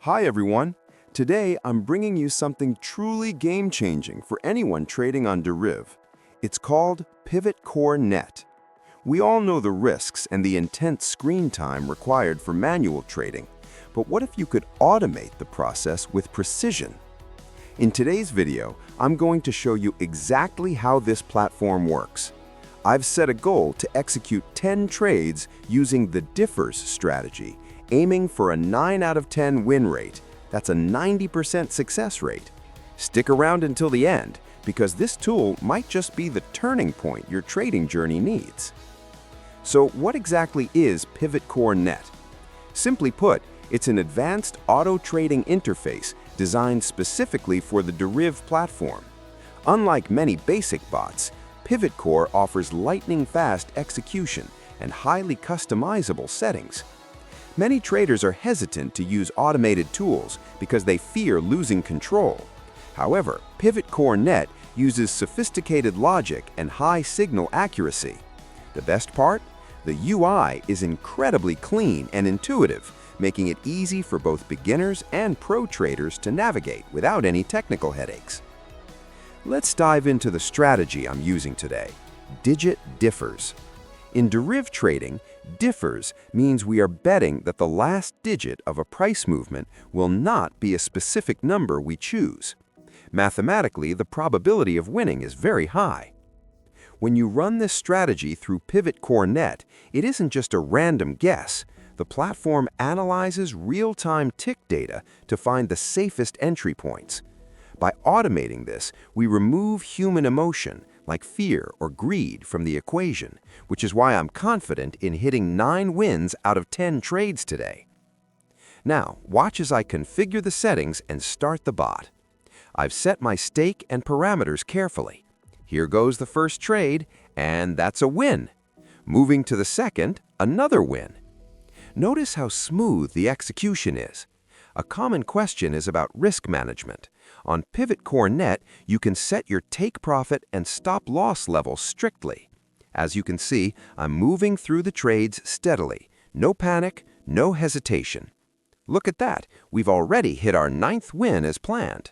Hi everyone. Today I'm bringing you something truly game-changing for anyone trading on Deriv. It's called PivotCore Net. We all know the risks and the intense screen time required for manual trading, but what if you could automate the process with precision? In today's video, I'm going to show you exactly how this platform works. I've set a goal to execute 10 trades using the differs strategy, aiming for a 9 out of 10 win rate. That's a 90% success rate. Stick around until the end, because this tool might just be the turning point your trading journey needs. So what exactly is PivotCore Net? Simply put, it's an advanced auto trading interface designed specifically for the Deriv platform. Unlike many basic bots, PivotCore offers lightning-fast execution and highly customizable settings. Many traders are hesitant to use automated tools because they fear losing control. However, PivotCore Net uses sophisticated logic and high signal accuracy. The best part? The UI is incredibly clean and intuitive, making it easy for both beginners and pro traders to navigate without any technical headaches. Let's dive into the strategy I'm using today: digit differs. In Deriv trading, differs means we are betting that the last digit of a price movement will not be a specific number we choose. Mathematically, the probability of winning is very high. When you run this strategy through PivotCore Net, it isn't just a random guess. The platform analyzes real-time tick data to find the safest entry points. By automating this, we remove human emotion, like fear or greed, from the equation, which is why I'm confident in hitting 9 wins out of 10 trades today. Now, watch as I configure the settings and start the bot. I've set my stake and parameters carefully. Here goes the first trade, and that's a win. Moving to the second, another win. Notice how smooth the execution is. A common question is about risk management. On PivotCore Net, you can set your take profit and stop loss levels strictly. As you can see, I'm moving through the trades steadily. No panic, no hesitation. Look at that, we've already hit our 9th win as planned.